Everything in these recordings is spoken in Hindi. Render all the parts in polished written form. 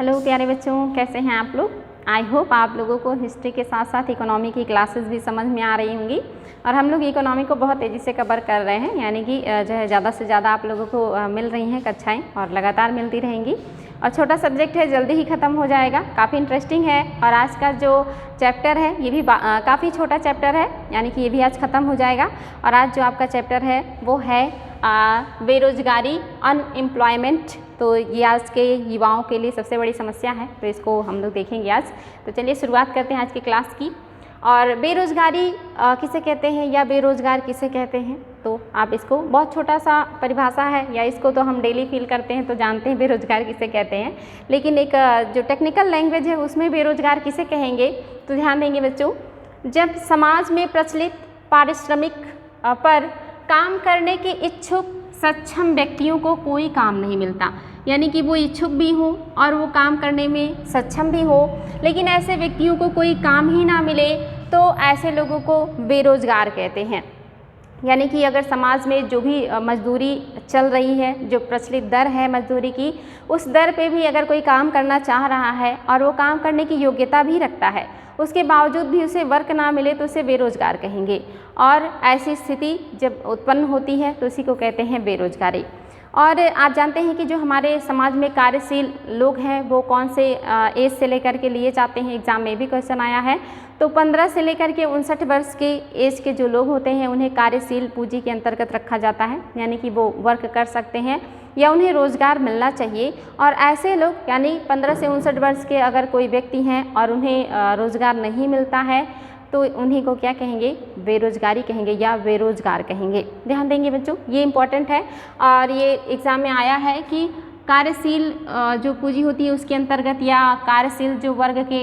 हेलो प्यारे बच्चों, कैसे हैं आप लोग। आई होप आप लोगों को हिस्ट्री के साथ साथ इकोनॉमी की क्लासेस भी समझ में आ रही होंगी। और हम लोग इकोनॉमी को बहुत तेज़ी से कवर कर रहे हैं, यानी कि जो है ज़्यादा से ज़्यादा आप लोगों को मिल रही हैं कक्षाएं और लगातार मिलती रहेंगी। और छोटा सब्जेक्ट है, जल्दी ही ख़त्म हो जाएगा, काफ़ी इंटरेस्टिंग है। और आज का जो चैप्टर है ये भी काफ़ी छोटा चैप्टर है, यानी कि ये भी आज ख़त्म हो जाएगा। और आज जो आपका चैप्टर है वो है बेरोज़गारी, अनएम्प्लॉयमेंट। तो ये आज के युवाओं के लिए सबसे बड़ी समस्या है, तो इसको हम लोग देखेंगे आज। तो चलिए शुरुआत करते हैं आज की क्लास की। और बेरोज़गारी किसे कहते हैं या बेरोज़गार किसे कहते हैं, तो आप इसको बहुत छोटा सा परिभाषा है, या इसको तो हम डेली फील करते हैं तो जानते हैं बेरोज़गार किसे कहते हैं। लेकिन एक जो टेक्निकल लैंग्वेज है उसमें बेरोज़गार किसे कहेंगे, तो ध्यान देंगे बच्चों। जब समाज में प्रचलित पारिश्रमिक पर काम करने के इच्छुक सक्षम व्यक्तियों को कोई काम नहीं मिलता, यानी कि वो इच्छुक भी हो और वो काम करने में सक्षम भी हो, लेकिन ऐसे व्यक्तियों को कोई काम ही ना मिले, तो ऐसे लोगों को बेरोज़गार कहते हैं। यानी कि अगर समाज में जो भी मजदूरी चल रही है, जो प्रचलित दर है मजदूरी की, उस दर पे भी अगर कोई काम करना चाह रहा है और वो काम करने की योग्यता भी रखता है, उसके बावजूद भी उसे वर्क ना मिले, तो उसे बेरोज़गार कहेंगे। और ऐसी स्थिति जब उत्पन्न होती है तो उसी को कहते हैं बेरोज़गारी। और आप जानते हैं कि जो हमारे समाज में कार्यशील लोग हैं वो कौन से एज से लेकर के लिए जाते हैं, एग्ज़ाम में भी क्वेश्चन आया है। तो 15 से लेकर के 59 वर्ष के एज के जो लोग होते हैं उन्हें कार्यशील पूंजी के अंतर्गत रखा जाता है, यानी कि वो वर्क कर सकते हैं या उन्हें रोज़गार मिलना चाहिए। और ऐसे लोग यानी 15 से 59 वर्ष के अगर कोई व्यक्ति हैं और उन्हें रोज़गार नहीं मिलता है, तो उन्हीं को क्या कहेंगे, बेरोज़गारी कहेंगे या बेरोज़गार कहेंगे। ध्यान देंगे बच्चों, ये इम्पॉर्टेंट है। और ये एग्ज़ाम में आया है कि कार्यशील जो पूंजी होती है उसके अंतर्गत या कार्यशील जो वर्ग के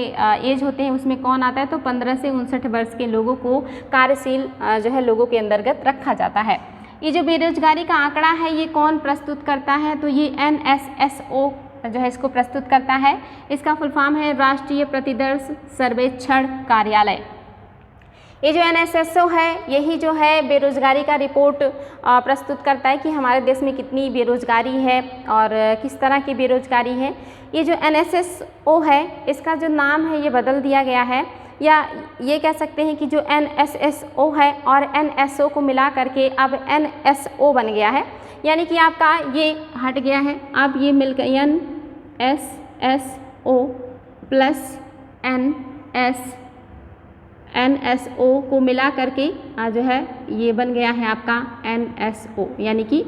एज होते हैं उसमें कौन आता है, तो 15 से 59 वर्ष के लोगों को कार्यशील जो है लोगों के अंतर्गत रखा जाता है। ये जो बेरोज़गारी का आंकड़ा है ये कौन प्रस्तुत करता है, तो ये NSSO जो है इसको प्रस्तुत करता है। इसका फुल फॉर्म है राष्ट्रीय प्रतिदर्श सर्वेक्षण कार्यालय। ये जो NSSO है यही जो है बेरोज़गारी का रिपोर्ट प्रस्तुत करता है कि हमारे देश में कितनी बेरोज़गारी है और किस तरह की बेरोज़गारी है। ये जो NSSO है इसका जो नाम है ये बदल दिया गया है, या ये कह सकते हैं कि जो NSSO है और NSO को मिला करके अब NSO बन गया है, यानी कि आपका ये हट गया है, अब ये मिलकर NSSO प्लस NSO को मिला करके जो है ये बन गया है आपका NSO, यानी कि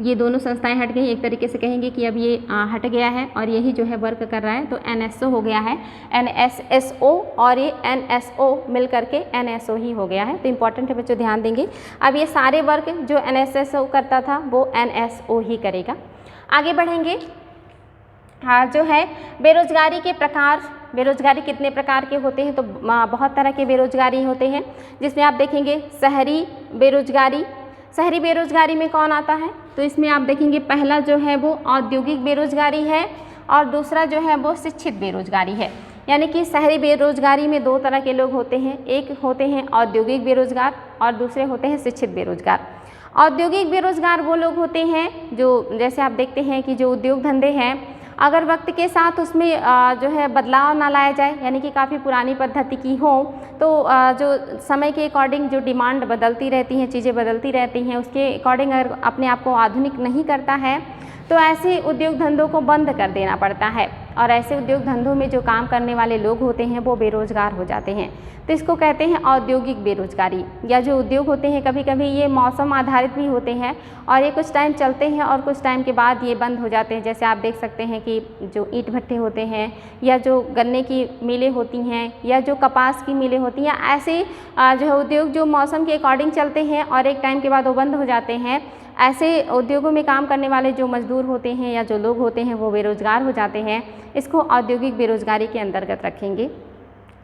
ये दोनों संस्थाएं हट गई। एक तरीके से कहेंगे कि अब ये हट गया है और यही जो है वर्क कर रहा है, तो NSO हो गया है। NSSO और ये NSO मिल करके NSO ही हो गया है। तो इम्पॉर्टेंट है बच्चों, ध्यान देंगे। अब ये सारे वर्क जो NSSO करता था वो NSO ही करेगा। आगे बढ़ेंगे। जो है बेरोज़गारी के प्रकार, बेरोज़गारी कितने प्रकार के होते हैं, तो बहुत तरह के बेरोज़गारी होते हैं, जिसमें आप देखेंगे शहरी बेरोज़गारी। शहरी बेरोज़गारी में कौन आता है, तो इसमें आप देखेंगे पहला जो है वो औद्योगिक बेरोज़गारी है और दूसरा जो है वो शिक्षित बेरोज़गारी है। यानी कि शहरी बेरोज़गारी में दो तरह के लोग होते हैं, एक होते हैं औद्योगिक बेरोज़गार और दूसरे होते हैं शिक्षित बेरोज़गार। औद्योगिक बेरोज़गार वो लोग होते हैं जो, जैसे आप देखते हैं कि जो उद्योग धंधे हैं, अगर वक्त के साथ उसमें जो है बदलाव ना लाया जाए, यानी कि काफ़ी पुरानी पद्धति की हो, तो जो समय के अकॉर्डिंग जो डिमांड बदलती रहती हैं, चीज़ें बदलती रहती हैं, उसके अकॉर्डिंग अगर अपने आप को आधुनिक नहीं करता है तो ऐसे उद्योग धंधों को बंद कर देना पड़ता है। और ऐसे उद्योग धंधों में जो काम करने वाले लोग होते हैं वो बेरोज़गार हो जाते हैं, तो इसको कहते हैं औद्योगिक बेरोज़गारी। या जो उद्योग होते हैं कभी कभी ये मौसम आधारित भी होते हैं और ये कुछ टाइम चलते हैं और कुछ टाइम के बाद ये बंद हो जाते हैं। जैसे आप देख सकते हैं कि जो ईंट भट्टे होते हैं या जो गन्ने की मिलें होती हैं या जो कपास की मिलें होती हैं, ऐसे जो है उद्योग जो मौसम के अकॉर्डिंग चलते हैं और एक टाइम के बाद वो बंद हो जाते हैं। ऐसे उद्योगों में काम करने वाले जो मजदूर होते हैं या जो लोग होते हैं वो बेरोज़गार हो जाते हैं। इसको औद्योगिक बेरोज़गारी के अंतर्गत रखेंगे।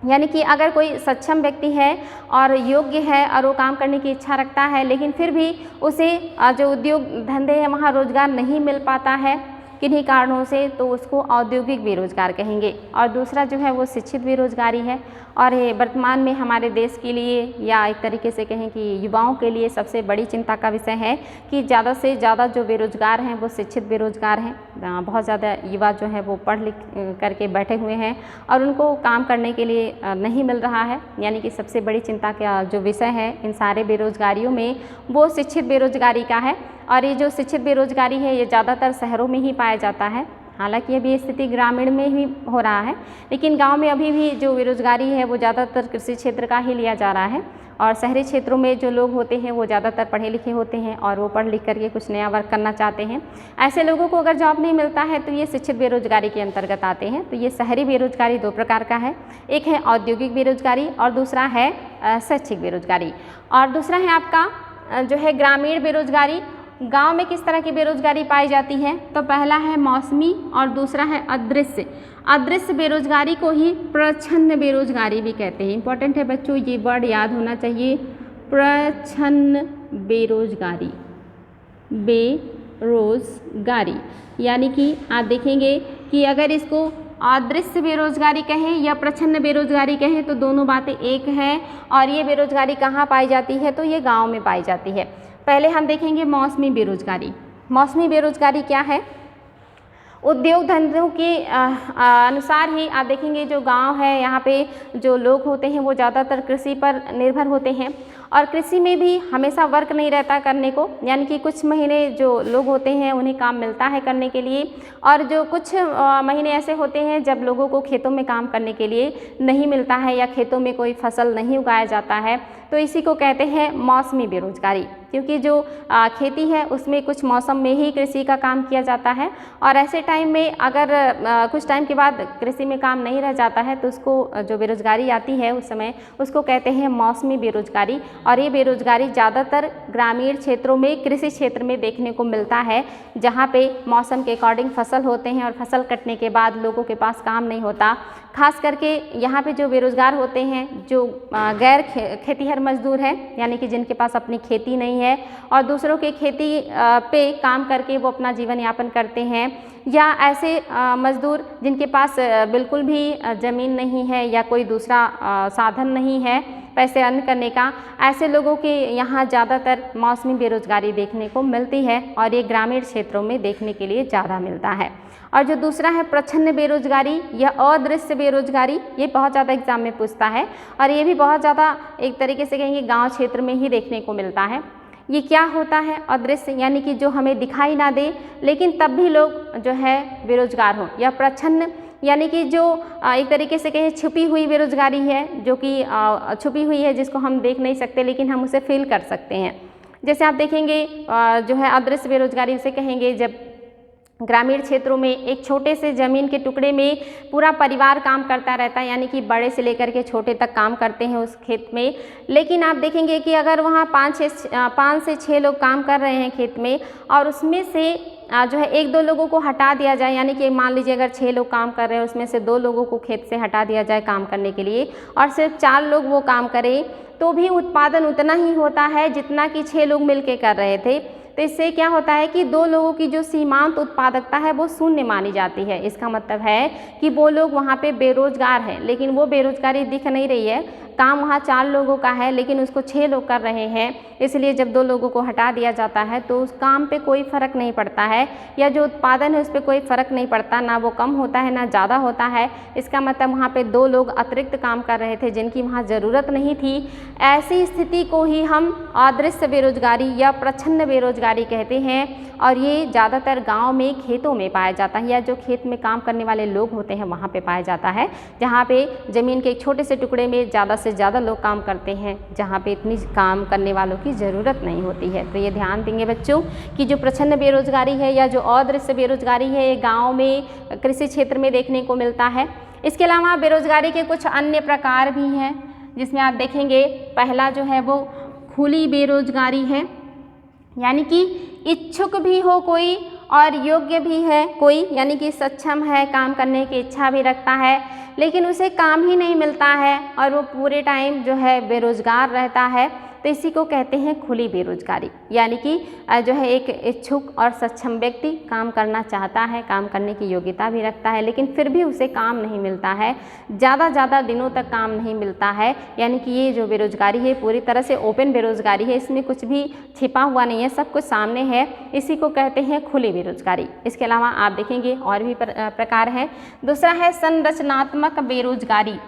यानी कि अगर कोई सक्षम व्यक्ति है और योग्य है और वो काम करने की इच्छा रखता है, लेकिन फिर भी उसे जो उद्योग धंधे हैं वहाँ रोज़गार नहीं मिल पाता है, किन्हीं कारणों से, तो उसको औद्योगिक बेरोजगार कहेंगे। और दूसरा जो है वो शिक्षित बेरोजगारी है, और ये वर्तमान में हमारे देश के लिए या एक तरीके से कहें कि युवाओं के लिए सबसे बड़ी चिंता का विषय है कि ज़्यादा से ज़्यादा जो बेरोजगार हैं वो शिक्षित बेरोजगार हैं। बहुत ज़्यादा युवा जो है वो पढ़ लिख करके बैठे हुए हैं और उनको काम करने के लिए नहीं मिल रहा है। यानी कि सबसे बड़ी चिंता का जो विषय है इन सारे बेरोजगारियों में वो शिक्षित बेरोजगारी का है। और ये जो शिक्षित बेरोजगारी है ये ज़्यादातर शहरों में ही पाया जाता है। हालांकि अभी स्थिति ग्रामीण में ही हो रहा है, लेकिन गांव में अभी भी जो बेरोजगारी है वो ज़्यादातर कृषि क्षेत्र का ही लिया जा रहा है। और शहरी क्षेत्रों में जो लोग होते हैं वो ज़्यादातर पढ़े लिखे होते हैं और वो पढ़ लिख करके कुछ नया वर्क करना चाहते हैं। ऐसे लोगों को अगर जॉब नहीं मिलता है तो ये शिक्षित बेरोजगारी के अंतर्गत आते हैं। तो ये शहरी बेरोजगारी दो प्रकार का है, एक है औद्योगिक बेरोजगारी और दूसरा है शैक्षिक बेरोजगारी। और दूसरा है आपका जो है ग्रामीण बेरोजगारी। गांव में किस तरह की बेरोजगारी पाई जाती है? तो पहला है मौसमी और दूसरा है अदृश्य। अदृश्य बेरोजगारी को ही प्रच्छन्न बेरोजगारी भी कहते हैं। इंपॉर्टेंट है बच्चों, ये वर्ड याद होना चाहिए, प्रच्छन्न बेरोजगारी। बेरोजगारी यानी कि आप देखेंगे कि अगर इसको अदृश्य बेरोजगारी कहें या प्रच्छन्न बेरोजगारी कहें तो दोनों बातें एक है। और ये बेरोजगारी कहाँ पाई जाती है? तो ये गाँव में पाई जाती है। पहले हम देखेंगे मौसमी बेरोजगारी। मौसमी बेरोजगारी क्या है? उद्योग धंधों के अनुसार ही आप देखेंगे जो गांव है यहाँ पे जो लोग होते हैं वो ज़्यादातर कृषि पर निर्भर होते हैं और कृषि में भी हमेशा वर्क नहीं रहता करने को। यानी कि कुछ महीने जो लोग होते हैं उन्हें काम मिलता है करने के लिए और जो कुछ महीने ऐसे होते हैं जब लोगों को खेतों में काम करने के लिए नहीं मिलता है या खेतों में कोई फसल नहीं उगाया जाता है। तो इसी को कहते हैं मौसमी बेरोजगारी, क्योंकि जो खेती है उसमें कुछ मौसम में ही कृषि का काम किया जाता है और ऐसे टाइम में अगर कुछ टाइम के बाद कृषि में काम नहीं रह जाता है तो उसको जो बेरोजगारी आती है उस समय उसको कहते हैं मौसमी बेरोजगारी। और ये बेरोजगारी ज़्यादातर ग्रामीण क्षेत्रों में कृषि क्षेत्र में देखने को मिलता है, जहाँ पे मौसम के अकॉर्डिंग फसल होते हैं और फसल कटने के बाद लोगों के पास काम नहीं होता। खास करके यहाँ पे जो बेरोजगार होते हैं जो गैर खेतीहर मजदूर हैं, यानी कि जिनके पास अपनी खेती नहीं है और दूसरों के खेती पे काम करके वो अपना जीवन यापन करते हैं, या ऐसे मजदूर जिनके पास बिल्कुल भी ज़मीन नहीं है या कोई दूसरा साधन नहीं है पैसे अर्न करने का, ऐसे लोगों के यहाँ ज़्यादातर मौसमी बेरोजगारी देखने को मिलती है और ये ग्रामीण क्षेत्रों में देखने के लिए ज़्यादा मिलता है। और जो दूसरा है प्रच्छन्न बेरोजगारी या अदृश्य बेरोजगारी, ये बहुत ज़्यादा एग्जाम में पूछता है और ये भी बहुत ज़्यादा एक तरीके से कहेंगे गांव क्षेत्र में ही देखने को मिलता है। ये क्या होता है? अदृश्य यानी कि जो हमें दिखाई ना दे लेकिन तब भी लोग जो है बेरोजगार हों, या प्रच्छन्न यानी कि जो एक तरीके से कहें छुपी हुई बेरोजगारी है, जो कि छुपी हुई है जिसको हम देख नहीं सकते लेकिन हम उसे फील कर सकते हैं। जैसे आप देखेंगे जो है अदृश्य बेरोजगारी उसे कहेंगे जब ग्रामीण क्षेत्रों में एक छोटे से ज़मीन के टुकड़े में पूरा परिवार काम करता रहता है, यानी कि बड़े से लेकर के छोटे तक काम करते हैं उस खेत में। लेकिन आप देखेंगे कि अगर वहाँ 5 से 6 लोग काम कर रहे हैं खेत में और उसमें से जो है 1-2 लोगों को हटा दिया जाए, यानी कि मान लीजिए अगर 6 लोग काम कर रहे हैं उसमें से 2 लोगों को खेत से हटा दिया जाए काम करने के लिए और सिर्फ 4 लोग वो काम करें, तो भी उत्पादन उतना ही होता है जितना कि 6 लोग मिलकर कर रहे थे। तो इससे क्या होता है कि 2 लोगों की जो सीमांत उत्पादकता है वो शून्य मानी जाती है। इसका मतलब है कि वो लोग वहाँ पे बेरोजगार हैं, लेकिन वो बेरोजगारी दिख नहीं रही है, काम वहाँ 4 लोगों का है लेकिन उसको 6 लोग कर रहे हैं। इसलिए जब 2 लोगों को हटा दिया जाता है तो उस काम पे कोई फ़र्क नहीं पड़ता है, या जो उत्पादन है उस पर कोई फ़र्क नहीं पड़ता, ना वो कम होता है ना ज़्यादा होता है। इसका मतलब वहाँ पे 2 लोग अतिरिक्त काम कर रहे थे जिनकी वहाँ ज़रूरत नहीं थी। ऐसी स्थिति को ही हम अदृश्य बेरोजगारी या प्रच्छन्न बेरोजगारी कहते हैं और ये ज़्यादातर गाँव में खेतों में पाया जाता है, या जो खेत में काम करने वाले लोग होते हैं वहाँ पे पाया जाता है, जहाँ पे ज़मीन के एक छोटे से टुकड़े में ज़्यादा से ज़्यादा लोग काम करते हैं, जहाँ पे इतनी काम करने वालों की ज़रूरत नहीं होती है। तो ये ध्यान देंगे बच्चों कि जो प्रच्छन्न बेरोजगारी है या जो अदृश्य बेरोजगारी है ये गाँव में कृषि क्षेत्र में देखने को मिलता है। इसके अलावा बेरोजगारी के कुछ अन्य प्रकार भी हैं, जिसमें आप देखेंगे पहला जो है वो खुली बेरोजगारी है, यानी कि इच्छुक भी हो कोई और योग्य भी है कोई, यानी कि सक्षम है, काम करने की इच्छा भी रखता है लेकिन उसे काम ही नहीं मिलता है और वो पूरे टाइम जो है बेरोजगार रहता है। तो इसी को कहते हैं खुली बेरोजगारी। यानी कि जो है एक इच्छुक और सक्षम व्यक्ति काम करना चाहता है, काम करने की योग्यता भी रखता है, लेकिन फिर भी उसे काम नहीं मिलता है, ज़्यादा दिनों तक काम नहीं मिलता है। यानी कि ये जो बेरोजगारी है पूरी तरह से ओपन बेरोजगारी है, इसमें कुछ भी छिपा हुआ नहीं है, सब कुछ सामने है। इसी को कहते हैं खुली बेरोजगारी। इसके अलावा आप देखेंगे और भी प्रकार है। दूसरा है संरचनात्मक बेरोजगारी।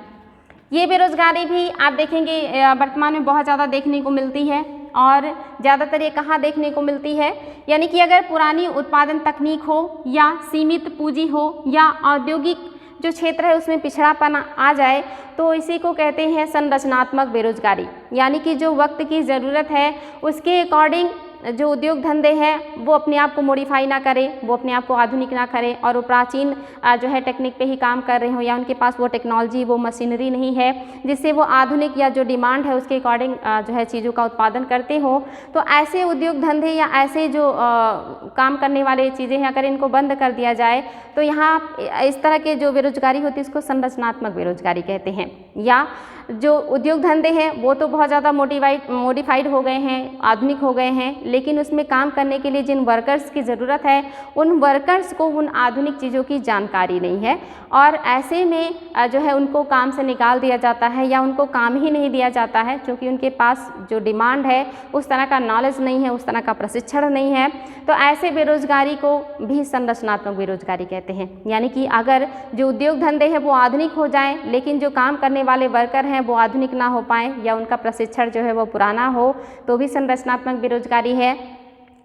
ये बेरोजगारी भी आप देखेंगे वर्तमान में बहुत ज़्यादा देखने को मिलती है, और ज़्यादातर ये कहाँ देखने को मिलती है, यानी कि अगर पुरानी उत्पादन तकनीक हो या सीमित पूंजी हो या औद्योगिक जो क्षेत्र है उसमें पिछड़ापन आ जाए तो इसी को कहते हैं संरचनात्मक बेरोजगारी। यानी कि जो वक्त की ज़रूरत है उसके अकॉर्डिंग जो उद्योग धंधे हैं वो अपने आप को मॉडिफाई ना करें, वो अपने आप को आधुनिक ना करें, और वो प्राचीन जो है टेक्निक पे ही काम कर रहे हो, या उनके पास वो टेक्नोलॉजी वो मशीनरी नहीं है जिससे वो आधुनिक या जो डिमांड है उसके अकॉर्डिंग जो है चीज़ों का उत्पादन करते हो। तो ऐसे उद्योग धंधे या ऐसे जो काम करने वाले चीज़ें हैं अगर इनको बंद कर दिया जाए तो यहाँ इस तरह के जो बेरोजगारी होती है इसको संरचनात्मक बेरोजगारी कहते हैं। या जो उद्योग धंधे हैं वो तो बहुत ज़्यादा मॉडिफाइड हो गए हैं, आधुनिक हो गए हैं, लेकिन उसमें काम करने के लिए जिन वर्कर्स की ज़रूरत है उन वर्कर्स को उन आधुनिक चीज़ों की जानकारी नहीं है, और ऐसे में जो है उनको काम से निकाल दिया जाता है या उनको काम ही नहीं दिया जाता है, क्योंकि उनके पास जो डिमांड है उस तरह का नॉलेज नहीं है, उस तरह का प्रशिक्षण नहीं है। तो ऐसे बेरोजगारी को भी संरचनात्मक बेरोजगारी कहते हैं। यानी कि अगर जो उद्योग धंधे हैं वो आधुनिक हो जाएं, लेकिन जो काम करने वाले वर्कर हैं वो आधुनिक ना हो पाएँ या उनका प्रशिक्षण जो है वो पुराना हो, तो भी संरचनात्मक बेरोजगारी है।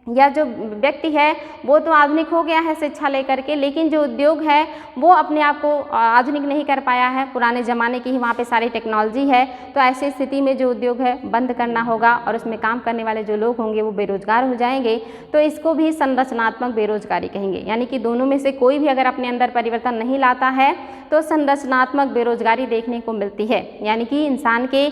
या जो व्यक्ति है वो तो आधुनिक हो गया है शिक्षा लेकर के, लेकिन जो उद्योग है वो अपने आप को आधुनिक नहीं कर पाया है, पुराने ज़माने की ही वहाँ पे सारी टेक्नोलॉजी है। तो ऐसी स्थिति में जो उद्योग है बंद करना होगा और उसमें काम करने वाले जो लोग होंगे वो बेरोजगार हो जाएंगे। तो इसको भी संरचनात्मक बेरोजगारी कहेंगे। यानी कि दोनों में से कोई भी अगर अपने अंदर परिवर्तन नहीं लाता है तो संरचनात्मक बेरोजगारी देखने को मिलती है। यानी कि इंसान के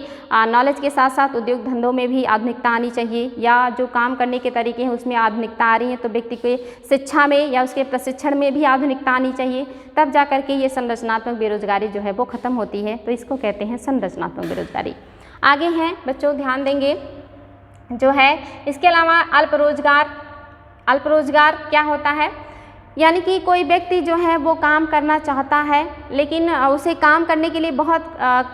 नॉलेज के साथ साथ उद्योग धंधों में भी आधुनिकता आनी चाहिए, या जो काम करने के तरीके हैं उसमें आधुनिकता आ रही है तो व्यक्ति के शिक्षा में या उसके प्रशिक्षण में भी आधुनिकता आनी चाहिए, तब जा कर के ये संरचनात्मक बेरोजगारी जो है वो खत्म होती है। तो इसको कहते हैं संरचनात्मक बेरोजगारी। आगे हैं बच्चों, ध्यान देंगे जो है इसके अलावा अल्प रोजगार क्या होता है। यानी कि कोई व्यक्ति जो है वो काम करना चाहता है लेकिन उसे काम करने के लिए बहुत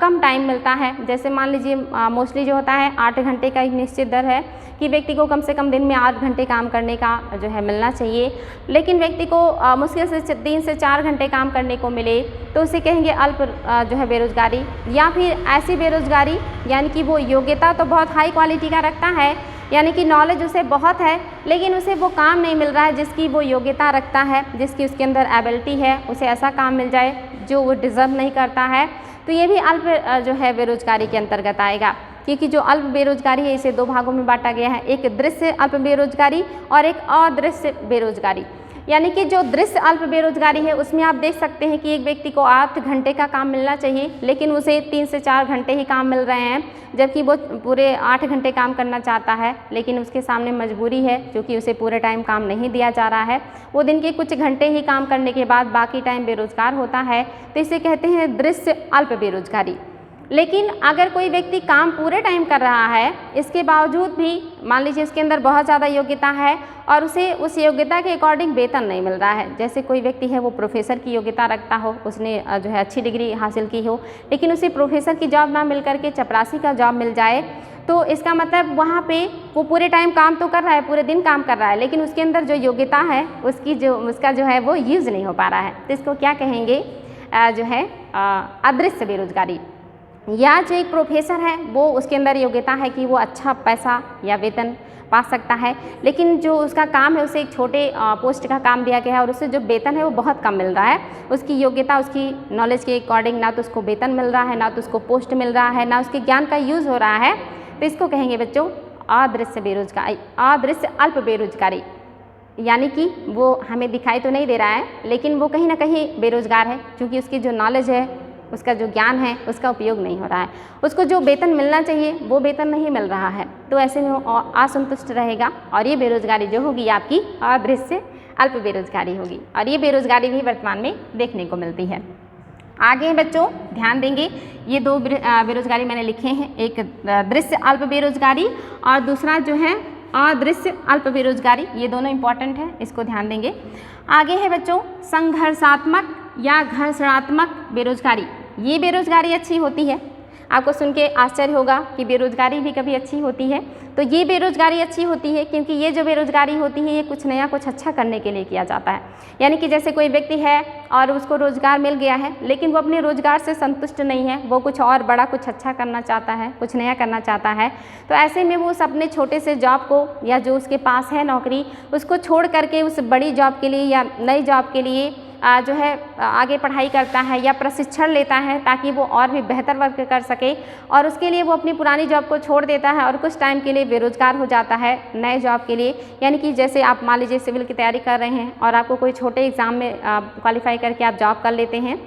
कम टाइम मिलता है। जैसे मान लीजिए मोस्टली जो होता है 8 घंटे का एक निश्चित दर है कि व्यक्ति को कम से कम दिन में 8 घंटे काम करने का जो है मिलना चाहिए, लेकिन व्यक्ति को मुश्किल से 3 से 4 घंटे काम करने को मिले तो उसे कहेंगे अल्प जो है बेरोजगारी। या फिर ऐसी बेरोजगारी यानी कि वो योग्यता तो बहुत हाई क्वालिटी का रखता है, यानी कि नॉलेज उसे बहुत है, लेकिन उसे वो काम नहीं मिल रहा है जिसकी वो योग्यता रखता है, जिसकी उसके अंदर एबिलिटी है, उसे ऐसा काम मिल जाए जो वो डिज़र्व नहीं करता है। तो ये भी अल्प जो है बेरोजगारी के अंतर्गत आएगा, क्योंकि जो अल्प बेरोजगारी है इसे 2 भागों में बांटा गया है, एक दृश्य अल्प बेरोजगारी और एक अदृश्य बेरोजगारी। यानी कि जो दृश्य अल्प बेरोजगारी है उसमें आप देख सकते हैं कि एक व्यक्ति को 8 घंटे का काम मिलना चाहिए लेकिन उसे 3 से 4 घंटे ही काम मिल रहे हैं, जबकि वो पूरे 8 घंटे काम करना चाहता है, लेकिन उसके सामने मजबूरी है क्योंकि उसे पूरे टाइम काम नहीं दिया जा रहा है। वो दिन के कुछ घंटे ही काम करने के बाद बाकी टाइम बेरोजगार होता है, तो इसे कहते हैं दृश्य अल्प बेरोजगारी। लेकिन अगर कोई व्यक्ति काम पूरे टाइम कर रहा है, इसके बावजूद भी मान लीजिए इसके अंदर बहुत ज़्यादा योग्यता है और उसे उस योग्यता के अकॉर्डिंग वेतन नहीं मिल रहा है। जैसे कोई व्यक्ति है वो प्रोफेसर की योग्यता रखता हो, उसने जो है अच्छी डिग्री हासिल की हो, लेकिन उसे प्रोफेसर की जॉब ना मिल करके चपरासी का जॉब मिल जाए, तो इसका मतलब वहाँ पे वो पूरे टाइम काम तो कर रहा है, पूरे दिन काम कर रहा है, लेकिन उसके अंदर जो योग्यता है उसका जो है वो यूज़ नहीं हो पा रहा है। तो इसको क्या कहेंगे, जो है अदृश्य बेरोजगारी। या जो एक प्रोफेसर है वो उसके अंदर योग्यता है कि वो अच्छा पैसा या वेतन पा सकता है, लेकिन जो उसका काम है उसे एक छोटे पोस्ट का काम दिया गया है और उससे जो वेतन है वो बहुत कम मिल रहा है। उसकी योग्यता उसकी नॉलेज के अकॉर्डिंग ना तो उसको वेतन मिल रहा है, ना तो उसको पोस्ट मिल रहा है, ना उसके ज्ञान का यूज़ हो रहा है। तो इसको कहेंगे बच्चों अदृश्य बेरोजगारी, अदृश्य अल्प बेरोजगारी। यानी कि वो हमें दिखाई तो नहीं दे रहा है लेकिन वो कहीं ना कहीं बेरोजगार है, क्योंकि उसकी जो नॉलेज है, उसका जो ज्ञान है, उसका उपयोग नहीं हो रहा है, उसको जो वेतन मिलना चाहिए वो वेतन नहीं मिल रहा है, तो ऐसे में वो असंतुष्ट रहेगा और ये बेरोजगारी जो होगी आपकी अदृश्य अल्प बेरोजगारी होगी। और ये बेरोजगारी भी वर्तमान में देखने को मिलती है। आगे हैं बच्चों, ध्यान देंगे, ये दो बेरोजगारी मैंने लिखे हैं, एक दृश्य अल्प बेरोजगारी और दूसरा जो है अदृश्य अल्प बेरोजगारी। ये दोनों इंपॉर्टेंट है, इसको ध्यान देंगे। आगे है बच्चों संघर्षात्मक या घर्षणात्मक बेरोजगारी। ये बेरोजगारी अच्छी होती है, आपको सुन के आश्चर्य होगा कि बेरोजगारी भी कभी अच्छी होती है। तो ये बेरोजगारी अच्छी होती है क्योंकि ये जो बेरोजगारी होती है ये कुछ नया कुछ अच्छा करने के लिए किया जाता है। यानी कि जैसे कोई व्यक्ति है और उसको रोजगार मिल गया है लेकिन वो अपने रोजगार से संतुष्ट नहीं है, वो कुछ और बड़ा कुछ अच्छा करना चाहता है, कुछ नया करना चाहता है। तो ऐसे में वो उस अपने छोटे से जॉब को या जो उसके पास है नौकरी उसको छोड़ करके उस बड़ी जॉब के लिए या नई जॉब के लिए जो है आगे पढ़ाई करता है या प्रशिक्षण लेता है ताकि वो और भी बेहतर वर्क कर सके, और उसके लिए वो अपनी पुरानी जॉब को छोड़ देता है और कुछ टाइम के लिए बेरोजगार हो जाता है नए जॉब के लिए। यानी कि जैसे आप मान लीजिए सिविल की तैयारी कर रहे हैं और आपको कोई छोटे एग्ज़ाम में क्वालिफाई करके आप जॉब कर लेते हैं,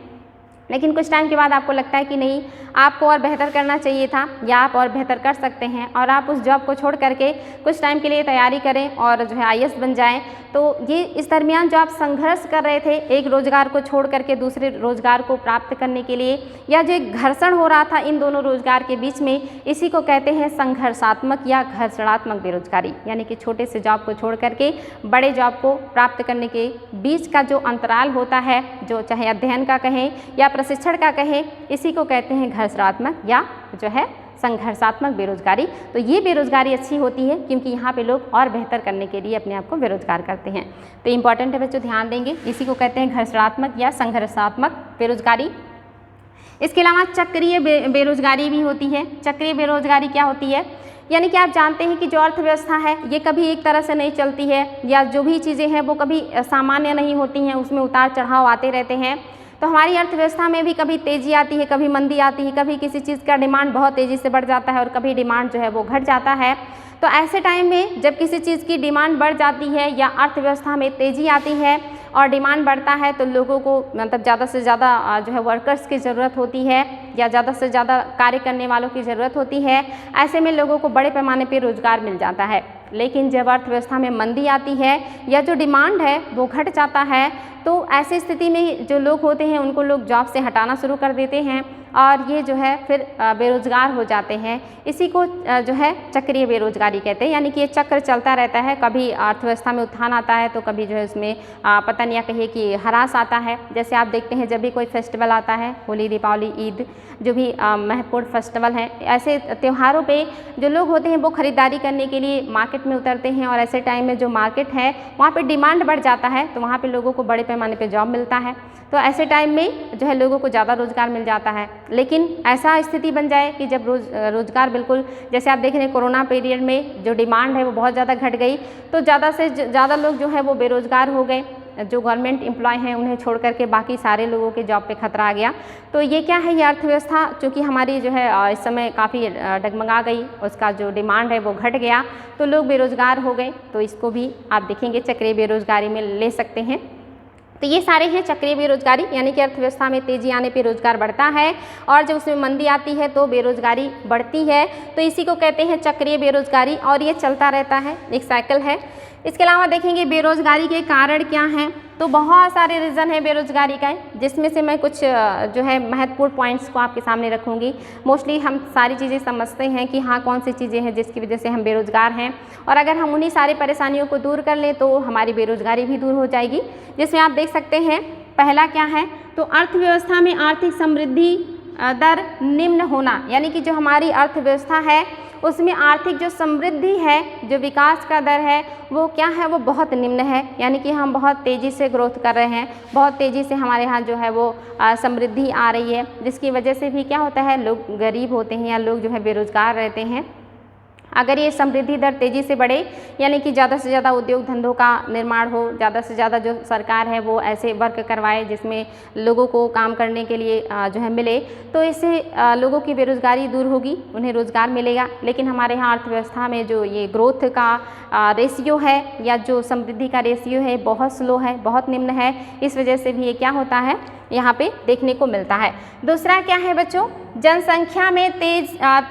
लेकिन कुछ टाइम के बाद आपको लगता है कि नहीं, आपको और बेहतर करना चाहिए था या आप और बेहतर कर सकते हैं, और आप उस जॉब को छोड़ करके कुछ टाइम के लिए तैयारी करें और जो है IAS बन जाएं। तो ये इस दरमियान जो आप संघर्ष कर रहे थे एक रोज़गार को छोड़ करके दूसरे रोज़गार को प्राप्त करने के लिए, या जो एक घर्षण हो रहा था इन दोनों रोज़गार के बीच में, इसी को कहते हैं संघर्षात्मक या घर्षणात्मक बेरोजगारी। यानी कि छोटे से जॉब को छोड़ करके बड़े जॉब को प्राप्त करने के बीच का जो अंतराल होता है, जो चाहे अध्ययन का कहें या प्रशिक्षण का कहें, इसी को कहते हैं घर्षणात्मक या जो है संघर्षात्मक बेरोजगारी। तो ये बेरोजगारी अच्छी होती है क्योंकि यहाँ पे लोग और बेहतर करने के लिए अपने आप को बेरोजगार करते हैं। तो इम्पॉर्टेंट है बच्चों, ध्यान देंगे, इसी को कहते हैं घर्षणात्मक या संघर्षात्मक बेरोजगारी। इसके अलावा चक्रीय बेरोजगारी भी होती है। चक्रीय बेरोजगारी क्या होती है? यानी कि आप जानते हैं कि जो अर्थव्यवस्था है ये कभी एक तरह से नहीं चलती है, या जो भी चीज़ें हैं वो कभी सामान्य नहीं होती हैं, उसमें उतार चढ़ाव आते रहते हैं। तो हमारी अर्थव्यवस्था में भी कभी तेज़ी आती है, कभी मंदी आती है, कभी किसी चीज़ का डिमांड बहुत तेज़ी से बढ़ जाता है और कभी डिमांड जो है वो घट जाता है। तो ऐसे टाइम में जब किसी चीज़ की डिमांड बढ़ जाती है या अर्थव्यवस्था में तेज़ी आती है और डिमांड बढ़ता है तो लोगों को मतलब ज़्यादा से ज़्यादा जो है वर्कर्स की ज़रूरत होती है या ज़्यादा से ज़्यादा कार्य करने वालों की ज़रूरत होती है। ऐसे में लोगों को बड़े पैमाने पर रोज़गार मिल जाता है। लेकिन जब अर्थव्यवस्था में मंदी आती है या जो डिमांड है वो घट जाता है, तो ऐसी स्थिति में जो लोग होते हैं उनको लोग जॉब से हटाना शुरू कर देते हैं और ये जो है फिर बेरोज़गार हो जाते हैं। इसी को जो है चक्रीय बेरोजगारी कहते हैं। यानी कि ये चक्र चलता रहता है, कभी अर्थव्यवस्था में उत्थान आता है तो कभी जो है उसमें पतन या कहिए कि ह्रास आता है। जैसे आप देखते हैं जब भी कोई फेस्टिवल आता है, होली, दीपावली, ईद, जो भी महत्वपूर्ण फेस्टिवल हैं, ऐसे त्योहारों पे जो लोग होते हैं वो ख़रीदारी करने के लिए मार्केट में उतरते हैं और ऐसे टाइम में जो मार्केट है वहाँ पे डिमांड बढ़ जाता है तो वहाँ पे लोगों को बड़े पैमाने पे जॉब मिलता है। तो ऐसे टाइम में जो है लोगों को ज़्यादा रोज़गार मिल जाता है। लेकिन ऐसा स्थिति बन जाए कि जब रोज़गार बिल्कुल, जैसे आप देख रहे हैं कोरोना पीरियड में जो डिमांड है वो बहुत ज़्यादा घट गई, तो ज़्यादा से ज़्यादा लोग जो है वो बेरोज़गार हो गए। जो गवर्नमेंट एम्प्लॉय हैं उन्हें छोड़ करके बाकी सारे लोगों के जॉब पे खतरा आ गया। तो ये क्या है, ये अर्थव्यवस्था चूँकि हमारी जो है इस समय काफ़ी डगमगा गई, उसका जो डिमांड है वो घट गया तो लोग बेरोज़गार हो गए। तो इसको भी आप देखेंगे चक्रीय बेरोज़गारी में ले सकते हैं। तो ये सारे हैं चक्रीय बेरोजगारी, यानी कि अर्थव्यवस्था में तेज़ी आने पे रोज़गार बढ़ता है और जब उसमें मंदी आती है तो बेरोजगारी बढ़ती है। तो इसी को कहते हैं चक्रीय बेरोजगारी और ये चलता रहता है, एक साइकिल है। इसके अलावा देखेंगे बेरोजगारी के कारण क्या हैं, तो बहुत सारे रीज़न हैं बेरोजगारी का, जिसमें से मैं कुछ जो है महत्वपूर्ण पॉइंट्स को आपके सामने रखूँगी। मोस्टली हम सारी चीज़ें समझते हैं कि हाँ कौन सी चीज़ें हैं जिसकी वजह से हम बेरोजगार हैं, और अगर हम उन्हीं सारी परेशानियों को दूर कर लें तो हमारी बेरोजगारी भी दूर हो जाएगी। जिसमें आप देख सकते हैं पहला क्या है, तो अर्थव्यवस्था में आर्थिक समृद्धि दर निम्न होना। यानी कि जो हमारी अर्थव्यवस्था है उसमें आर्थिक जो समृद्धि है, जो विकास का दर है वो क्या है, वो बहुत निम्न है। यानी कि हम बहुत तेज़ी से ग्रोथ कर रहे हैं, बहुत तेज़ी से हमारे यहाँ जो है वो समृद्धि आ रही है, जिसकी वजह से भी क्या होता है, लोग गरीब होते हैं या लोग जो है बेरोज़गार रहते हैं। अगर ये समृद्धि दर तेज़ी से बढ़े, यानी कि ज़्यादा से ज़्यादा उद्योग धंधों का निर्माण हो, ज़्यादा से ज़्यादा जो सरकार है वो ऐसे वर्क करवाए जिसमें लोगों को काम करने के लिए जो है मिले, तो इससे लोगों की बेरोज़गारी दूर होगी, उन्हें रोज़गार मिलेगा। लेकिन हमारे यहाँ अर्थव्यवस्था में जो ये ग्रोथ का रेशियो है या जो समृद्धि का रेशियो है बहुत स्लो है, बहुत निम्न है। इस वजह से भी ये क्या होता है, यहाँ पे देखने को मिलता है। दूसरा क्या है बच्चों, जनसंख्या में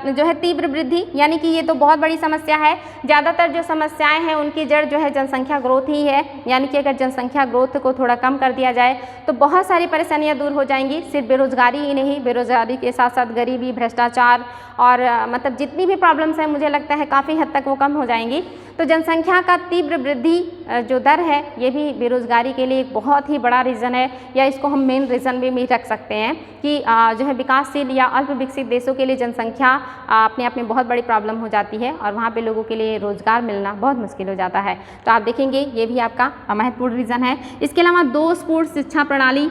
जो है तीव्र वृद्धि, यानी कि ये तो बहुत बड़ी समस्या है। ज़्यादातर जो समस्याएं हैं उनकी जड़ जो है जनसंख्या ग्रोथ ही है, यानी कि अगर जनसंख्या ग्रोथ को थोड़ा कम कर दिया जाए तो बहुत सारी परेशानियां दूर हो जाएंगी। सिर्फ बेरोजगारी ही नहीं, बेरोजगारी के साथ साथ गरीबी, भ्रष्टाचार और मतलब जितनी भी प्रॉब्लम्स हैं मुझे लगता है काफ़ी हद तक वो कम हो जाएंगी। तो जनसंख्या का तीव्र वृद्धि जो दर है ये भी बेरोजगारी के लिए एक बहुत ही बड़ा रीज़न है, या इसको हम मेन रीज़न भी रख सकते हैं कि जो है विकासशील या अल्प विकसित देशों के लिए जनसंख्या अपने आप में बहुत बड़ी प्रॉब्लम हो जाती है और वहाँ पे लोगों के लिए रोज़गार मिलना बहुत मुश्किल हो जाता है। तो आप देखेंगे ये भी आपका महत्वपूर्ण रीज़न है। इसके अलावा दोषपूर्ण शिक्षा प्रणाली,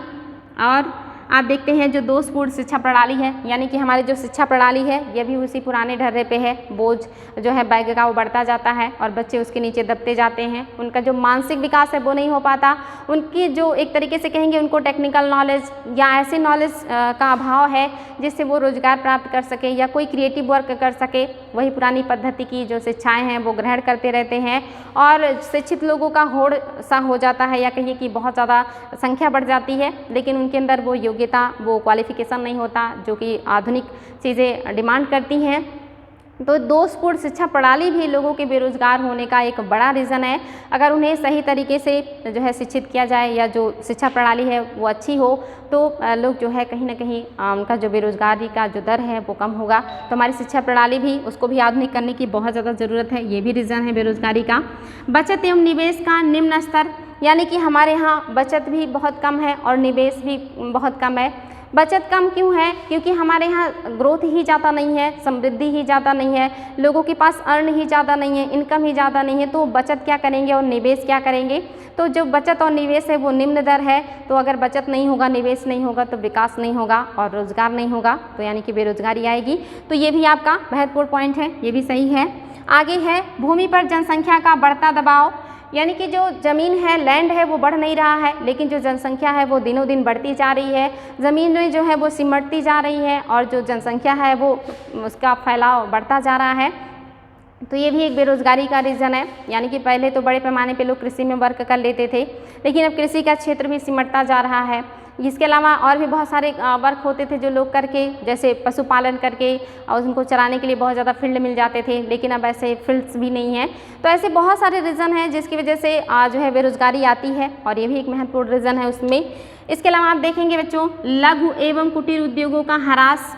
और आप देखते हैं जो दोषपूर्ण शिक्षा प्रणाली है, यानी कि हमारी जो शिक्षा प्रणाली है ये भी उसी पुराने ढर्रे पे है। बोझ जो है बैग का वो बढ़ता जाता है और बच्चे उसके नीचे दबते जाते हैं। उनका जो मानसिक विकास है वो नहीं हो पाता। उनकी जो एक तरीके से कहेंगे उनको टेक्निकल नॉलेज या ऐसे नॉलेज का अभाव है जिससे वो रोज़गार प्राप्त कर सके या कोई क्रिएटिव वर्क कर सके। वही पुरानी पद्धति की जो शिक्षाएँ हैं वो ग्रहण करते रहते हैं और शिक्षित लोगों का होड़ सा हो जाता है, या कहिए कि बहुत ज़्यादा संख्या बढ़ जाती है, लेकिन उनके अंदर वो वो क्वालिफिकेशन नहीं होता जो कि आधुनिक चीज़ें डिमांड करती हैं। तो दोषपूर्ण शिक्षा प्रणाली भी लोगों के बेरोजगार होने का एक बड़ा रीज़न है। अगर उन्हें सही तरीके से जो है शिक्षित किया जाए या जो शिक्षा प्रणाली है वो अच्छी हो तो लोग जो है कहीं ना कहीं उनका जो बेरोजगारी का जो दर है वो कम होगा। तो हमारी शिक्षा प्रणाली भी उसको भी आधुनिक करने की बहुत ज़्यादा ज़रूरत है, ये भी रीज़न है बेरोजगारी का। बचत एवं निवेश का निम्न स्तर, यानी कि हमारे यहाँ बचत भी बहुत कम है और निवेश भी बहुत कम है। बचत कम क्यों है? क्योंकि हमारे यहाँ ग्रोथ ही ज़्यादा नहीं है, समृद्धि ही ज़्यादा नहीं है, लोगों के पास अर्न ही ज़्यादा नहीं है, इनकम ही ज़्यादा नहीं है, तो बचत क्या करेंगे और निवेश क्या करेंगे? तो जो बचत और निवेश है वो निम्न दर है। तो अगर बचत नहीं होगा, निवेश नहीं होगा तो विकास नहीं होगा और रोज़गार नहीं होगा, तो यानी कि बेरोजगारी आएगी। तो ये भी आपका महत्वपूर्ण पॉइंट है, ये भी सही है। आगे है भूमि पर जनसंख्या का बढ़ता दबाव, यानी कि जो ज़मीन है, लैंड है, वो बढ़ नहीं रहा है, लेकिन जो जनसंख्या है वो दिनों दिन बढ़ती जा रही है। ज़मीन जो है वो सिमटती जा रही है और जो जनसंख्या है वो उसका फैलाव बढ़ता जा रहा है। तो ये भी एक बेरोजगारी का रीज़न है। यानी कि पहले तो बड़े पैमाने पे लोग कृषि में वर्क कर लेते थे, लेकिन अब कृषि का क्षेत्र भी सिमटता जा रहा है। इसके अलावा और भी बहुत सारे वर्क होते थे जो लोग करके, जैसे पशुपालन करके और उनको चराने के लिए बहुत ज़्यादा फील्ड मिल जाते थे, लेकिन अब ऐसे फील्ड्स भी नहीं हैं। तो ऐसे बहुत सारे रीज़न हैं जिसकी वजह से जो है बेरोजगारी आती है और ये भी एक महत्वपूर्ण रीज़न है उसमें। इसके अलावा आप देखेंगे बच्चों, लघु एवं कुटीर उद्योगों का ह्रास,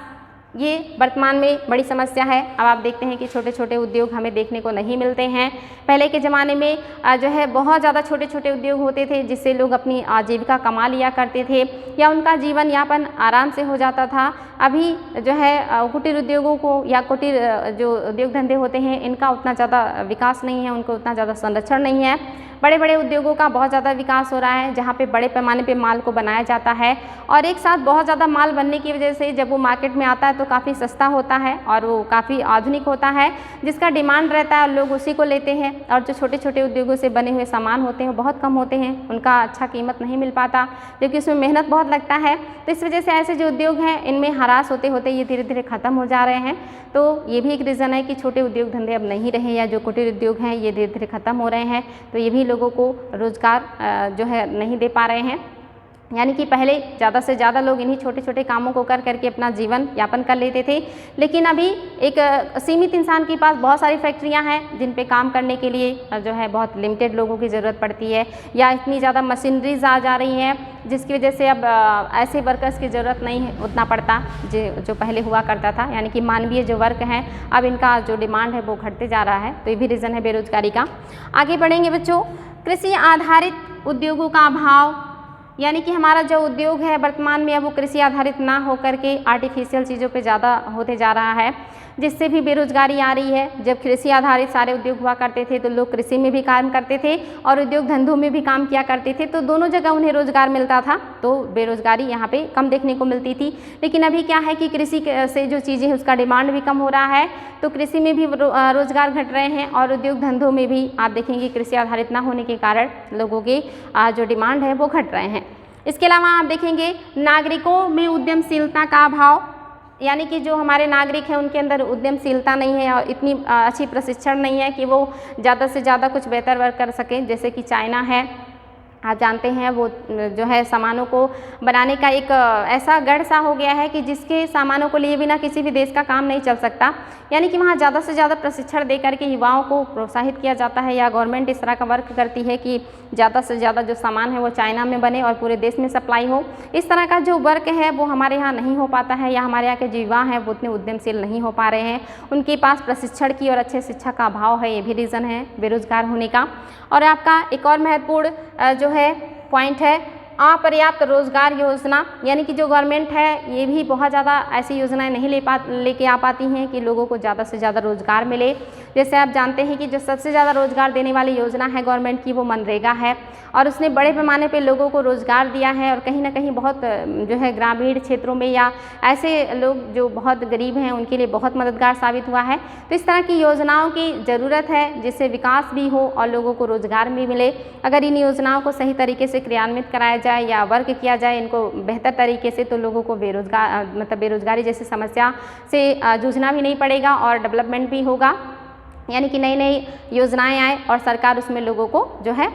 ये वर्तमान में बड़ी समस्या है। अब आप देखते हैं कि छोटे छोटे उद्योग हमें देखने को नहीं मिलते हैं। पहले के ज़माने में जो है बहुत ज़्यादा छोटे छोटे उद्योग होते थे जिससे लोग अपनी आजीविका कमा लिया करते थे या उनका जीवन यापन आराम से हो जाता था। अभी जो है कुटीर उद्योगों को या कुटीर जो उद्योग धंधे होते हैं इनका उतना ज़्यादा विकास नहीं है, उनको उतना ज़्यादा संरक्षण नहीं है। बड़े बड़े उद्योगों का बहुत ज़्यादा विकास हो रहा है जहाँ पे बड़े पैमाने पे माल को बनाया जाता है और एक साथ बहुत ज़्यादा माल बनने की वजह से जब वो मार्केट में आता है तो काफ़ी सस्ता होता है और वो काफ़ी आधुनिक होता है, जिसका डिमांड रहता है और लोग उसी को लेते हैं। और जो छोटे छोटे उद्योगों से बने हुए सामान होते हैं वो बहुत कम होते हैं, उनका अच्छा कीमत नहीं मिल पाता, क्योंकि उसमें मेहनत बहुत लगता है। तो इस वजह से ऐसे जो उद्योग हैं इनमें ह्रास होते होते ये धीरे धीरे ख़त्म हो जा रहे हैं। तो ये भी एक रीज़न है कि छोटे उद्योग धंधे अब नहीं रहे या जो कुटीर उद्योग हैं ये धीरे धीरे ख़त्म हो रहे हैं। तो ये भी लोगों को रोज़गार जो है नहीं दे पा रहे हैं। यानी कि पहले ज़्यादा से ज़्यादा लोग इन्हीं छोटे छोटे कामों को कर करके अपना जीवन यापन कर लेते थे, लेकिन अभी एक सीमित इंसान के पास बहुत सारी फैक्ट्रियां हैं जिन पे काम करने के लिए जो है बहुत लिमिटेड लोगों की ज़रूरत पड़ती है, या इतनी ज़्यादा मशीनरीज आ जा रही हैं जिसकी वजह से अब ऐसे वर्कर्स की ज़रूरत नहीं उतना पड़ता जो पहले हुआ करता था। यानी कि मानवीय जो वर्क हैं अब इनका जो डिमांड है वो घटते जा रहा है। तो ये भी रीज़न है बेरोजगारी का। आगे बढ़ेंगे बच्चों, कृषि आधारित उद्योगों का अभाव, यानी कि हमारा जो उद्योग है वर्तमान में अब वो कृषि आधारित ना होकर के आर्टिफिशियल चीज़ों पे ज़्यादा होते जा रहा है, जिससे भी बेरोजगारी आ रही है। जब कृषि आधारित सारे उद्योग हुआ करते थे तो लोग कृषि में भी काम करते थे और उद्योग धंधों में भी काम किया करते थे, तो दोनों जगह उन्हें रोजगार मिलता था, तो बेरोजगारी यहाँ पे कम देखने को मिलती थी। लेकिन अभी क्या है कि कृषि से जो चीज़ें हैं उसका डिमांड भी कम हो रहा है, तो कृषि में भी रोजगार घट रहे हैं और उद्योग धंधों में भी आप देखेंगे कृषि आधारित ना होने के कारण लोगों के जो डिमांड है वो घट रहे हैं। इसके अलावा आप देखेंगे नागरिकों में उद्यमशीलता का अभाव, यानी कि जो हमारे नागरिक हैं उनके अंदर उद्यमशीलता नहीं है और इतनी अच्छी प्रशिक्षण नहीं है कि वो ज़्यादा से ज़्यादा कुछ बेहतर वर्क कर सकें, जैसे कि चाइना है, आप जानते हैं वो जो है सामानों को बनाने का एक ऐसा गढ़ सा हो गया है कि जिसके सामानों को लिए बिना किसी भी देश का काम नहीं चल सकता। यानी कि वहाँ ज़्यादा से ज़्यादा प्रशिक्षण दे करके युवाओं को प्रोत्साहित किया जाता है, या गवर्नमेंट इस तरह का वर्क करती है कि ज़्यादा से ज़्यादा जो सामान है वो चाइना में बने और पूरे देश में सप्लाई हो। इस तरह का जो वर्क है वो हमारे यहाँ नहीं हो पाता है, या हमारे यहाँ के जो युवा हैं वो उतने उद्यमशील नहीं हो पा रहे हैं। उनके पास प्रशिक्षण की और अच्छे शिक्षा का अभाव है, ये भी रीज़न है बेरोजगार होने का। और आपका एक और महत्वपूर्ण जो है पॉइंट है अपर्याप्त रोजगार योजना, यानी कि जो गवर्नमेंट है ये भी बहुत ज़्यादा ऐसी योजनाएं नहीं लेके आ पाती हैं कि लोगों को ज़्यादा से ज़्यादा रोजगार मिले। जैसे आप जानते हैं कि जो सबसे ज़्यादा रोजगार देने वाली योजना है गवर्नमेंट की वो मनरेगा है, और उसने बड़े पैमाने पे लोगों को रोजगार दिया है, और कहीं ना कहीं बहुत जो है ग्रामीण क्षेत्रों में या ऐसे लोग जो बहुत गरीब हैं उनके लिए बहुत मददगार साबित हुआ है। तो इस तरह की योजनाओं की ज़रूरत है जिससे विकास भी हो और लोगों को रोजगार भी मिले। अगर इन योजनाओं को सही तरीके से क्रियान्वित कराया जाए या वर्क किया जाए इनको बेहतर तरीके से, तो लोगों को बेरोजगारी जैसी समस्या से जूझना भी नहीं पड़ेगा और डेवलपमेंट भी होगा। यानी कि नई नई योजनाएं आए और सरकार उसमें लोगों को जो है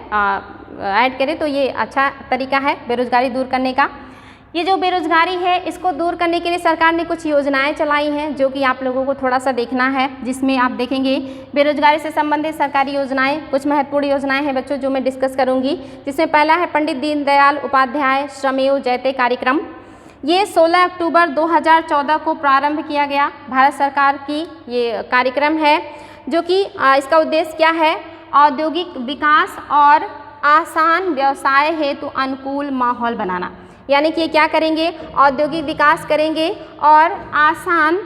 ऐड करे, तो ये अच्छा तरीका है बेरोजगारी दूर करने का। ये जो बेरोजगारी है इसको दूर करने के लिए सरकार ने कुछ योजनाएं चलाई हैं जो कि आप लोगों को थोड़ा सा देखना है, जिसमें आप देखेंगे बेरोजगारी से संबंधित सरकारी योजनाएं, कुछ महत्वपूर्ण योजनाएं हैं बच्चों जो मैं डिस्कस करूंगी। जिसमें पहला है पंडित दीनदयाल उपाध्याय श्रमेव जयते कार्यक्रम। ये 16 अक्टूबर 2014 को प्रारंभ किया गया भारत सरकार की ये कार्यक्रम है, जो कि इसका उद्देश्य क्या है, औद्योगिक विकास और आसान व्यवसाय हेतु अनुकूल माहौल बनाना। यानी कि ये क्या करेंगे, औद्योगिक विकास करेंगे और आसान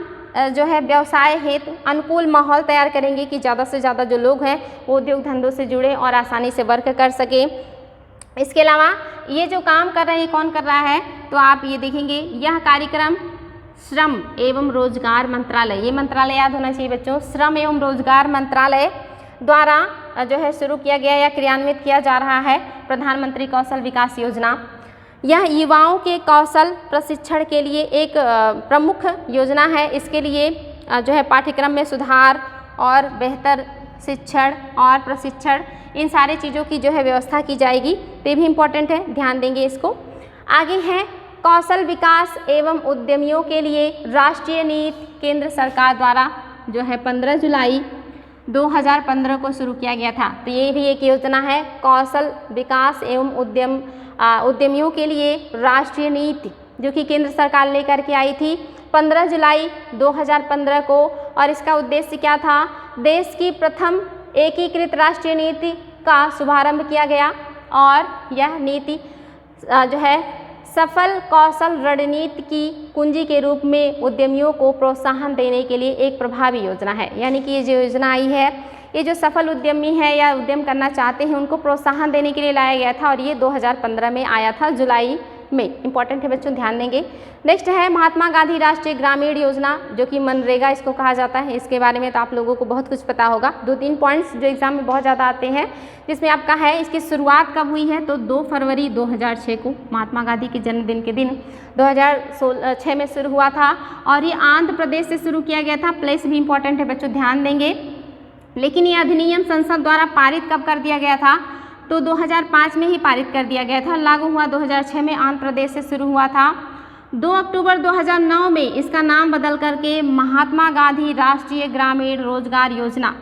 जो है व्यवसाय हेतु अनुकूल माहौल तैयार करेंगे कि ज़्यादा से ज़्यादा जो लोग हैं वो उद्योग धंधों से जुड़े और आसानी से वर्क कर सके। इसके अलावा ये जो काम कर रहे हैं कौन कर रहा है, तो आप ये देखेंगे यह कार्यक्रम श्रम एवं रोजगार मंत्रालय, ये मंत्रालय याद होना चाहिए बच्चों, श्रम एवं रोजगार मंत्रालय द्वारा जो है शुरू किया गया या क्रियान्वित किया जा रहा है प्रधानमंत्री कौशल विकास योजना। यह युवाओं के कौशल प्रशिक्षण के लिए एक प्रमुख योजना है। इसके लिए जो है पाठ्यक्रम में सुधार और बेहतर शिक्षण और प्रशिक्षण, इन सारी चीज़ों की जो है व्यवस्था की जाएगी, तो ये भी इम्पोर्टेंट है, ध्यान देंगे इसको। आगे है कौशल विकास एवं उद्यमियों के लिए राष्ट्रीय नीति, केंद्र सरकार द्वारा जो है 15 जुलाई 2015 को शुरू किया गया था। तो ये भी एक योजना है कौशल विकास एवं उद्यमियों के लिए राष्ट्रीय नीति, जो कि केंद्र सरकार लेकर के आई थी 15 जुलाई 2015 को। और इसका उद्देश्य क्या था, देश की प्रथम एकीकृत राष्ट्रीय नीति का शुभारंभ किया गया, और यह नीति जो है सफल कौशल रणनीति की कुंजी के रूप में उद्यमियों को प्रोत्साहन देने के लिए एक प्रभावी योजना है। यानी कि ये जो योजना आई है ये जो सफल उद्यमी है या उद्यम करना चाहते हैं उनको प्रोत्साहन देने के लिए लाया गया था, और ये 2015 में आया था जुलाई में। इंपॉर्टेंट है बच्चों, ध्यान देंगे। नेक्स्ट है महात्मा गांधी राष्ट्रीय ग्रामीण योजना, जो कि मनरेगा इसको कहा जाता है। इसके बारे में तो आप लोगों को बहुत कुछ पता होगा। 2-3 पॉइंट्स जो एग्जाम में बहुत ज़्यादा आते हैं, जिसमें आपका है इसकी शुरुआत कब हुई है, तो 2 फरवरी 2006 को महात्मा गांधी के जन्मदिन के दिन 2006 में शुरू हुआ था, और ये आंध्र प्रदेश से शुरू किया गया था। प्लेस भी इंपॉर्टेंट है बच्चों, ध्यान देंगे। लेकिन ये अधिनियम संसद द्वारा पारित कब कर दिया गया था, तो 2005 में ही पारित कर दिया गया था। लागू हुआ 2006 में, आंध्र प्रदेश से शुरू हुआ था। 2 अक्टूबर 2009 में इसका नाम बदल करके महात्मा गांधी राष्ट्रीय ग्रामीण रोजगार योजना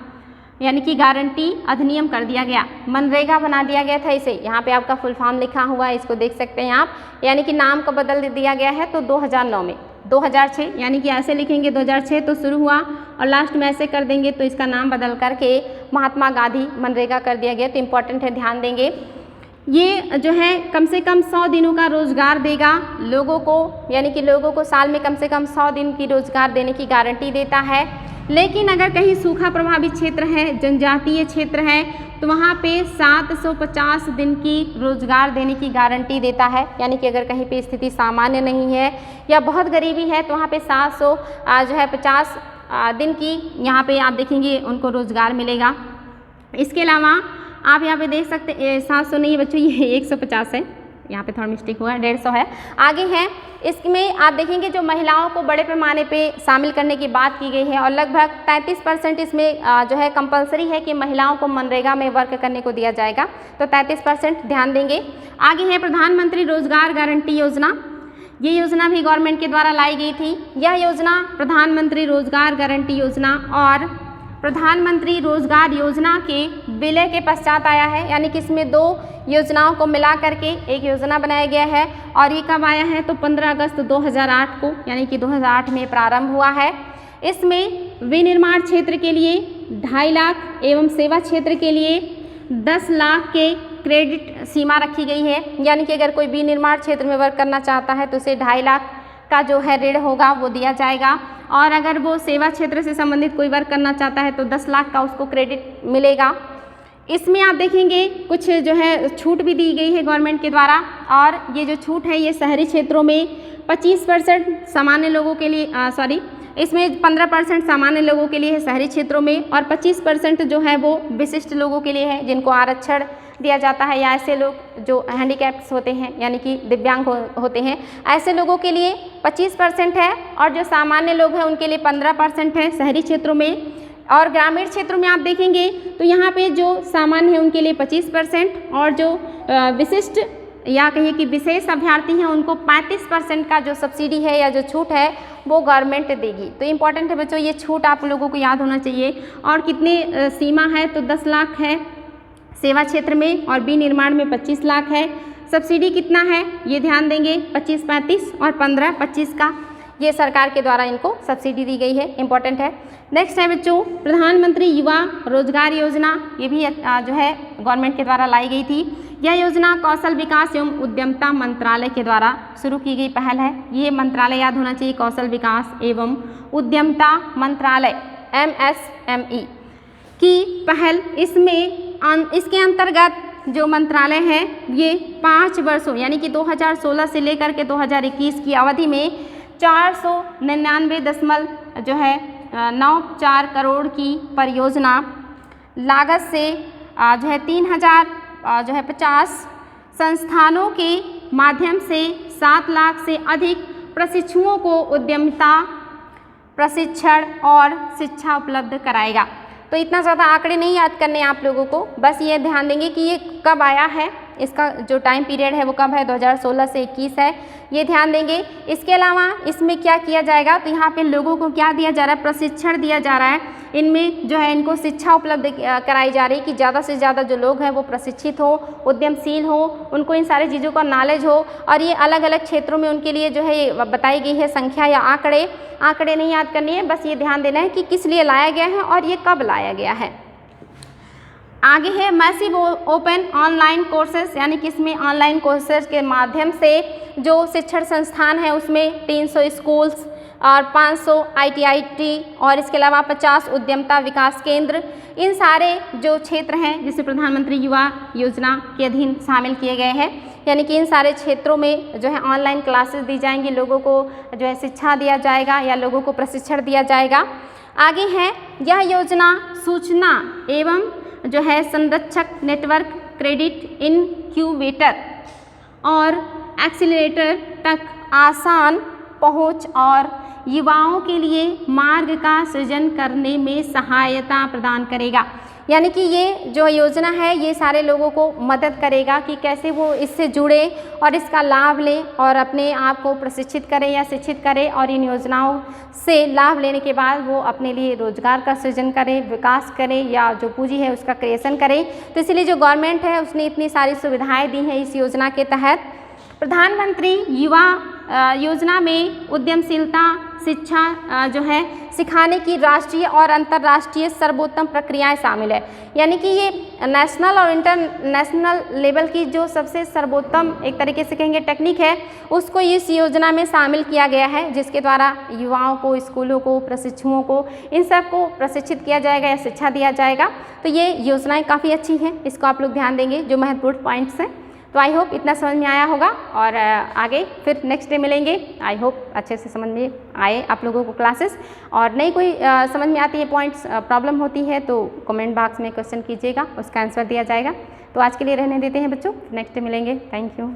यानी कि गारंटी अधिनियम कर दिया गया। मनरेगा बना दिया गया था इसे। यहाँ पे आपका फुल फॉर्म लिखा हुआ है, इसको देख सकते हैं आप। यानी कि नाम को बदल दिया गया है, तो 2009 में 2006 यानी कि ऐसे लिखेंगे 2006 तो शुरू हुआ और लास्ट में ऐसे कर देंगे तो इसका नाम बदल करके महात्मा गांधी मनरेगा कर दिया गया। तो इम्पॉर्टेंट है, ध्यान देंगे। ये जो है कम से कम 100 दिनों का रोजगार देगा लोगों को, यानी कि लोगों को साल में कम से कम 100 दिन की रोजगार देने की गारंटी देता है। लेकिन अगर कहीं सूखा प्रभावित क्षेत्र है, जनजातीय क्षेत्र है, तो वहाँ पे 750 दिन की रोजगार देने की गारंटी देता है। यानी कि अगर कहीं पे स्थिति सामान्य नहीं है या बहुत गरीबी है तो वहाँ पे 750 दिन की यहाँ पे आप देखेंगे उनको रोजगार मिलेगा। इसके अलावा आप यहाँ पे देख सकते 700 नहीं बच्चों, ये 150 है, यहाँ पे थोड़ा मिस्टेक हुआ है, 150 है। आगे है इसमें आप देखेंगे जो महिलाओं को बड़े पैमाने पे शामिल करने की बात की गई है और लगभग 33% इसमें जो है कंपलसरी है कि महिलाओं को मनरेगा में वर्क करने को दिया जाएगा, तो 33% ध्यान देंगे। आगे है प्रधानमंत्री रोजगार गारंटी योजना। ये योजना भी गवर्नमेंट के द्वारा लाई गई थी। यह योजना प्रधानमंत्री रोजगार गारंटी योजना और प्रधानमंत्री रोजगार योजना के विलय के पश्चात आया है, यानी कि इसमें 2 योजनाओं को मिला करके एक योजना बनाया गया है। और ये कब आया है, तो 15 अगस्त 2008 को, यानी कि 2008 में प्रारंभ हुआ है। इसमें विनिर्माण क्षेत्र के लिए 2.5 लाख एवं सेवा क्षेत्र के लिए 10 लाख के क्रेडिट सीमा रखी गई है, यानी कि अगर कोई विनिर्माण क्षेत्र में वर्क करना चाहता है तो उसे 2.5 लाख का जो है ऋण होगा वो दिया जाएगा, और अगर वो सेवा क्षेत्र से संबंधित कोई वर्क करना चाहता है तो 10 लाख का उसको क्रेडिट मिलेगा। इसमें आप देखेंगे कुछ जो है छूट भी दी गई है गवर्नमेंट के द्वारा, और ये जो छूट है ये शहरी क्षेत्रों में 25% सामान्य लोगों के लिए इसमें 15% सामान्य लोगों के लिए है शहरी क्षेत्रों में, और 25% जो है वो विशिष्ट लोगों के लिए है जिनको आरक्षण दिया जाता है, या ऐसे लोग जो हैंडीकैप्स होते हैं यानी कि दिव्यांग होते हैं, ऐसे लोगों के लिए 25% है, और जो सामान्य लोग हैं उनके लिए 15% है शहरी क्षेत्रों में। और ग्रामीण क्षेत्रों में आप देखेंगे तो यहाँ पे जो सामान्य है उनके लिए 25%, और जो विशिष्ट या कहिए कि विशेष अभ्यर्थी हैं उनको 35% का जो सब्सिडी है या जो छूट है वो गवर्नमेंट देगी। तो इम्पॉर्टेंट है बच्चों, ये छूट आप लोगों को याद होना चाहिए। और कितने सीमा है, तो 10 लाख है सेवा क्षेत्र में, और विनिर्माण में 25 लाख है। सब्सिडी कितना है ये ध्यान देंगे, 25-35 और 15-25 का ये सरकार के द्वारा इनको सब्सिडी दी गई है, इंपॉर्टेंट है। नेक्स्ट है बच्चों प्रधानमंत्री युवा रोजगार योजना। ये भी जो है गवर्नमेंट के द्वारा लाई गई थी। यह योजना कौशल विकास एवं उद्यमिता मंत्रालय के द्वारा शुरू की गई पहल है। ये मंत्रालय याद होना चाहिए, कौशल विकास एवं उद्यमिता मंत्रालय MSME की पहल। इसके अंतर्गत जो मंत्रालय है ये 5 वर्षों यानी कि 2016 से लेकर के 2021 की अवधि में 499.94 करोड़ की परियोजना लागत से जो है 3050 संस्थानों के माध्यम से 7 लाख से अधिक प्रशिक्षुओं को उद्यमिता प्रशिक्षण और शिक्षा उपलब्ध कराएगा। तो इतना ज़्यादा आंकड़े नहीं याद करने आप लोगों को, बस ये ध्यान देंगे कि ये कब आया है, इसका जो टाइम पीरियड है वो कब है, 2016 से 21 है, ये ध्यान देंगे। इसके अलावा इसमें क्या किया जाएगा, तो यहाँ पे लोगों को क्या दिया जा रहा है, प्रशिक्षण दिया जा रहा है। इनमें जो है इनको शिक्षा उपलब्ध कराई जा रही है कि ज़्यादा से ज़्यादा जो लोग हैं वो प्रशिक्षित हो, उद्यमशील हो, उनको इन सारी चीज़ों का नॉलेज हो। और ये अलग अलग क्षेत्रों में उनके लिए जो है बताई गई है संख्या या आंकड़े नहीं याद करनी है, बस ये ध्यान देना है कि किस लिए लाया गया है और ये कब लाया गया है। आगे है मैसिव ओपन ऑनलाइन कोर्सेज, यानी कि इसमें ऑनलाइन कोर्सेज के माध्यम से जो शिक्षण संस्थान है उसमें 300 स्कूल्स और 500 ITIT और इसके अलावा 50 उद्यमिता विकास केंद्र, इन सारे जो क्षेत्र हैं जिसे प्रधानमंत्री युवा योजना के अधीन शामिल किए गए हैं, यानी कि इन सारे क्षेत्रों में जो है ऑनलाइन क्लासेस दी जाएंगी, लोगों को जो है शिक्षा दिया जाएगा या लोगों को प्रशिक्षण दिया जाएगा। आगे है यह योजना सूचना एवं जो है संरक्षक नेटवर्क, क्रेडिट इनक्यूबेटर और एक्सीलरेटर तक आसान पहुंच और युवाओं के लिए मार्ग का सृजन करने में सहायता प्रदान करेगा। यानी कि ये जो योजना है ये सारे लोगों को मदद करेगा कि कैसे वो इससे जुड़े और इसका लाभ लें और अपने आप को प्रशिक्षित करें या शिक्षित करें, और इन योजनाओं से लाभ लेने के बाद वो अपने लिए रोजगार का सृजन करें, विकास करें या जो पूंजी है उसका क्रिएशन करें। तो इसलिए जो गवर्नमेंट है उसने इतनी सारी सुविधाएं दी हैं इस योजना के तहत। प्रधानमंत्री युवा योजना में उद्यमशीलता शिक्षा जो है सिखाने की राष्ट्रीय और अंतर्राष्ट्रीय सर्वोत्तम प्रक्रियाएं शामिल है। यानी कि ये नेशनल और इंटरनेशनल लेवल की जो सबसे सर्वोत्तम एक तरीके से कहेंगे टेक्निक है उसको इस योजना में शामिल किया गया है, जिसके द्वारा युवाओं को, स्कूलों को, प्रशिक्षुओं को, इन सब को प्रशिक्षित किया जाएगा या शिक्षा दिया जाएगा। तो ये योजनाएं काफ़ी अच्छी हैं, इसको आप लोग ध्यान देंगे जो महत्वपूर्ण पॉइंट्स हैं। तो आई होप इतना समझ में आया होगा, और आगे फिर नेक्स्ट डे मिलेंगे। आई होप अच्छे से समझ में आए आप लोगों को क्लासेस, और नहीं कोई समझ में आती है पॉइंट्स प्रॉब्लम होती है तो कमेंट बॉक्स में क्वेश्चन कीजिएगा, उसका आंसर दिया जाएगा। तो आज के लिए रहने देते हैं बच्चों, नेक्स्ट डे मिलेंगे। Thank you.